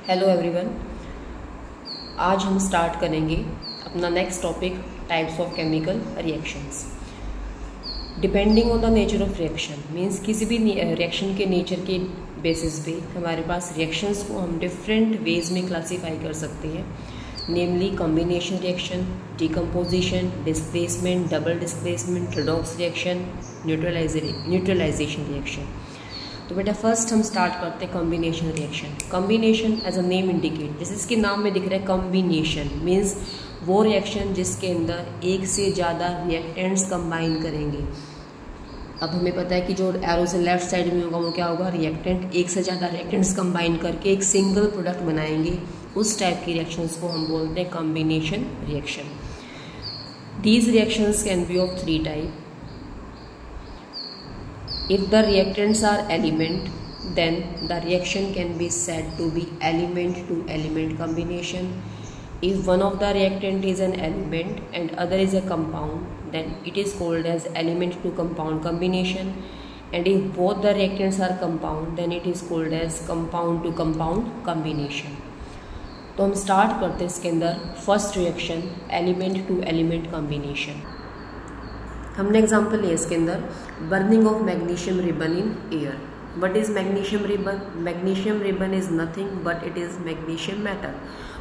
Hello everyone, आज हम start करेंगे अपना next topic types of chemical reactions. Depending on the nature of reaction means किसी भी रिएक्शन के नेचर के बेसिस पे हमारे पास रिएक्शंस को हम डिफरेंट वेज में क्लासीफाई कर सकते हैं, namely combination reaction, decomposition, displacement, double displacement, redox reaction, neutralisation reaction. तो बेटा फर्स्ट हम स्टार्ट करते हैं combination reaction. Combination as a name indicate, जैसे इसके नाम में दिख रहा है कॉम्बिनेशन मीन्स वो रिएक्शन जिसके अंदर एक से ज़्यादा रिएक्टेंट्स कंबाइन करेंगे। अब हमें पता है कि जो एरो से लेफ्ट साइड में होगा वो क्या होगा, रिएक्टेंट एक से ज़्यादा रिएक्टेंट्स कंबाइन करके एक सिंगल प्रोडक्ट बनाएंगे। उस टाइप की रिएक्शंस को हम बोलते हैं combination reaction. These reactions can be of three type. If the reactants are element, then the reaction can be said to be element to element combination. If one of the reactant is an element and other is a compound, then it is called as element to compound combination. And if both the reactants are compound, then it is called as compound to compound combination. तो हम start करते हैं इसके अंदर first reaction element to element combination. हमने example लिया इसके अंदर burning of magnesium ribbon in air. What is magnesium ribbon? Magnesium ribbon is nothing but it is magnesium metal.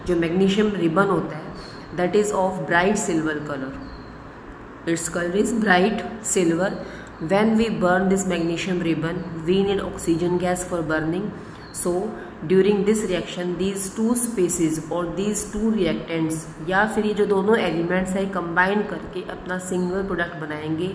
जो मैग्नीशियम रिबन होता है that is of bright silver colour. Its colour is bright silver. When we burn this magnesium ribbon we need oxygen gas for burning. So during this reaction these two species और these two reactants या फिर ये जो दोनों elements है combine करके अपना single product बनाएंगे,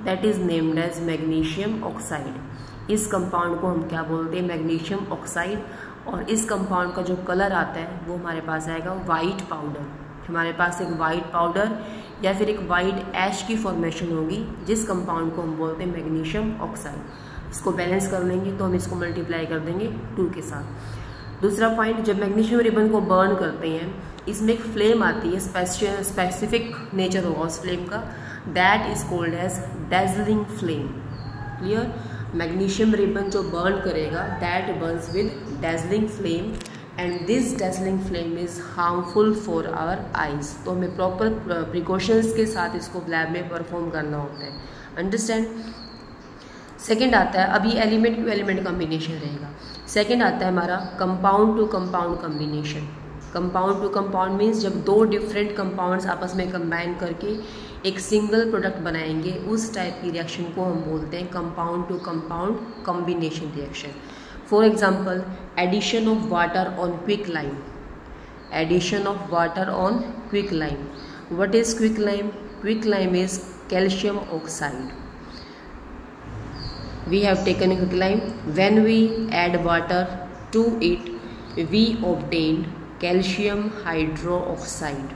that is named as magnesium oxide. इस कंपाउंड को हम क्या बोलते हैं, मैग्नीशियम ऑक्साइड। और इस कंपाउंड का जो कलर आता है वो हमारे पास आएगा वाइट पाउडर। हमारे पास एक वाइट पाउडर या फिर एक वाइट ऐश की फॉर्मेशन होगी जिस कंपाउंड को हम बोलते हैं मैग्नीशियम ऑक्साइड। इसको बैलेंस कर लेंगे तो हम इसको मल्टीप्लाई कर देंगे 2 के साथ। दूसरा पॉइंट, जब मैग्नीशियम रिबन को बर्न करते हैं इसमें एक फ्लेम आती है, स्पेसिफिक नेचर होगा उस फ्लेम का, that is called as dazzling flame. Clear? Magnesium ribbon जो बर्न करेगा that burns with dazzling flame and this dazzling flame is harmful for our eyes. तो हमें प्रॉपर प्रिकॉशंस के साथ इसको लैब में परफॉर्म करना होता है। अंडरस्टैंड? सेकेंड आता है, अभी एलिमेंट टू एलिमेंट कॉम्बिनेशन रहेगा। सेकेंड आता है हमारा compound to compound combination. Compound to compound means जब दो डिफरेंट कंपाउंड्स आपस में कंबाइन करके एक सिंगल प्रोडक्ट बनाएंगे, उस टाइप की रिएक्शन को हम बोलते हैं compound to compound combination reaction. For example, addition of water on quick lime. Addition of water on quick lime. What is quick lime? Quick lime is calcium oxide. We have taken a quicklime. When we add water to it, we obtain calcium hydroxide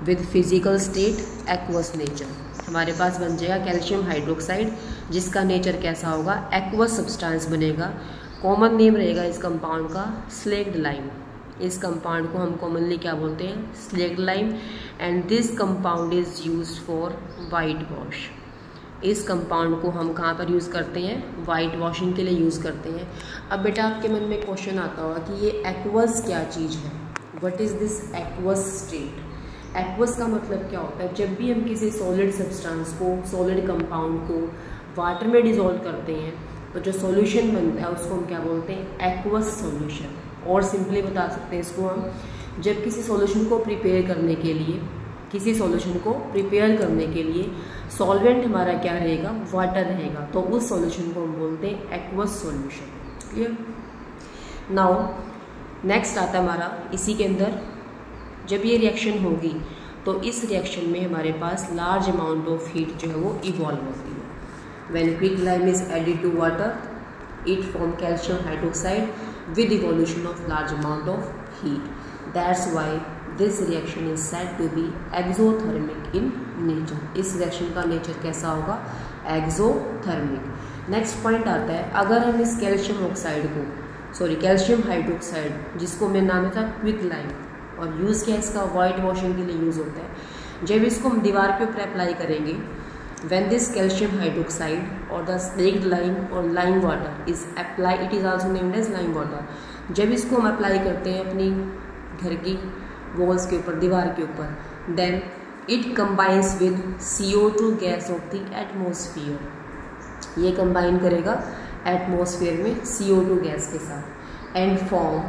with physical state aqueous nature. हमारे पास बन जाएगा calcium hydroxide जिसका nature कैसा होगा, aqueous substance बनेगा। Common name रहेगा इस compound का स्लेक्ड लाइम। इस कंपाउंड को हम कॉमनली क्या बोलते हैं, slaked lime. And this compound is used for white wash. इस कंपाउंड को हम कहाँ पर यूज़ करते हैं, वाइट वॉशिंग के लिए यूज़ करते हैं। अब बेटा आपके मन में क्वेश्चन आता होगा कि ये एक्वस क्या चीज़ है, what is this aqueous state? Aqueous का मतलब क्या होता है? जब भी हम किसी सॉलिड सब्सटेंस को, सॉलिड कंपाउंड को वाटर में डिज़ोल्व करते हैं तो जो सॉल्यूशन बनता है उसको हम क्या बोलते हैं, एक्वस सॉल्यूशन। और सिंपली बता सकते हैं इसको हम, जब किसी सॉल्यूशन को प्रिपेयर करने के लिए, किसी सॉल्यूशन को प्रिपेयर करने के लिए सॉल्वेंट हमारा क्या रहेगा, वाटर रहेगा, तो उस सॉल्यूशन को हम बोलते हैं aqueous solution. Clear? Now next आता है हमारा इसी के अंदर, जब ये रिएक्शन होगी तो इस रिएक्शन में हमारे पास लार्ज अमाउंट ऑफ हीट जो है वो इवॉल्व होती है। When quick lime is added to water it form calcium hydroxide with evolution of large amount of heat. That's why this reaction is said to be exothermic in nature. इस reaction का nature कैसा होगा, exothermic. Next point आता है, अगर हम इस calcium oxide को, कैल्शियम हाइड्रोक्साइड जिसको मैं नाम था क्विक लाइम, और यूज़ किया इसका वाइट वॉशिंग के लिए यूज़ होता है। जब इसको हम दीवार के ऊपर अप्लाई करेंगे, व्हेन दिस कैल्शियम हाइड्रोक्साइड और द स्लेक्ड लाइम और lime water is apply, it is also named as lime water. जब इसको हम अप्लाई करते हैं अपनी घर की वॉल्स के ऊपर, दीवार के ऊपर, then it combines with CO2 gas of the atmosphere. ये कंबाइन करेगा एटमोसफियर में CO2 गैस के साथ and form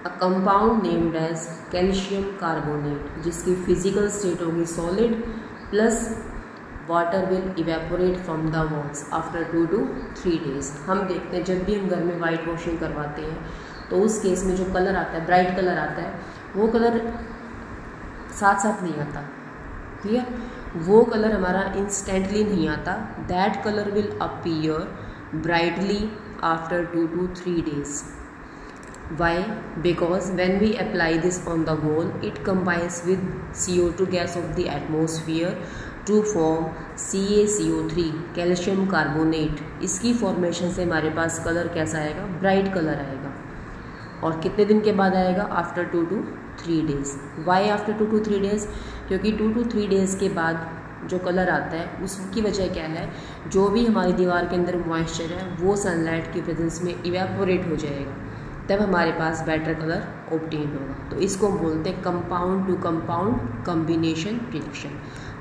a compound named as calcium carbonate, जिसकी फिजिकल स्टेट होगी solid plus water will evaporate from the walls after 2 to 3 days। हम देखते हैं जब भी हम घर में वाइट वॉशिंग करवाते हैं तो उस केस में जो कलर आता है, ब्राइट कलर आता है, वो कलर साथ साथ नहीं आता, क्लियर, वो कलर हमारा इंस्टेंटली नहीं आता। That colour will appear brightly after 2 to 3 days। Why? Because when we apply this on the wall, it combines with CO2 gas of the atmosphere to form CaCO3 calcium carbonate. इसकी formation से हमारे पास colour कैसा आएगा, bright colour आएगा। और कितने दिन के बाद आएगा, after 2 to 3 days। Why after 2 to 3 days? क्योंकि 2 to 3 days के बाद जो कलर आता है उसकी वजह क्या है, जो भी हमारी दीवार के अंदर मॉइस्चर है वो सनलाइट की प्रेजेंस में इवेपोरेट हो जाएगा, तब हमारे पास बेटर कलर ऑब्टेन होगा। तो इसको हम बोलते हैं compound to compound combination reaction.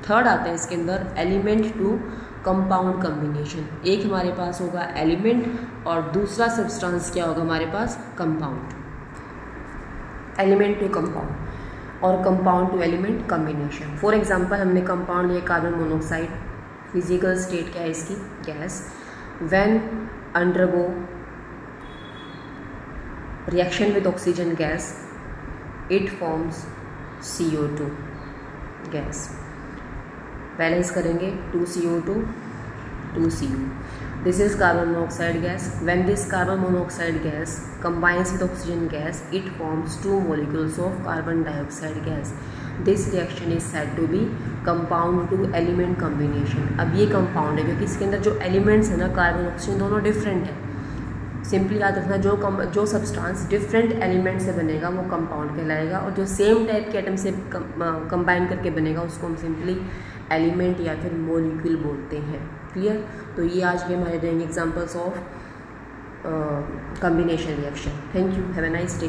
Third आता है इसके अंदर एलिमेंट टू कंपाउंड कॉम्बिनेशन। एक हमारे पास होगा एलिमेंट और दूसरा सब्सटेंस क्या होगा हमारे पास, कंपाउंड। एलिमेंट टू कंपाउंड और compound to element combination. For example हमने कंपाउंड लिया कार्बन मोनोऑक्साइड, फिजिकल स्टेट क्या है इसकी, gas. When undergo reaction with oxygen gas it forms CO2 gas. Balance करेंगे 2CO2 2Cu। This is carbon monoxide gas. When this carbon monoxide gas combines with oxygen gas it forms 2 molecules of carbon dioxide gas. This reaction is said to be compound to element combination. अब ये compound है क्योंकि इसके अंदर जो elements है ना, carbon oxygen दोनों डिफरेंट है। सिंपली याद रखना, जो सब्सटेंस डिफरेंट एलिमेंट से बनेगा वो कंपाउंड कहलाएगा, और जो सेम टाइप के एटम से कंबाइन करके बनेगा उसको हम सिंपली एलिमेंट या फिर मॉलिक्यूल बोलते हैं। क्लियर? तो ये आज के हमारे देंगे examples of combination reaction. Thank you, have a nice day.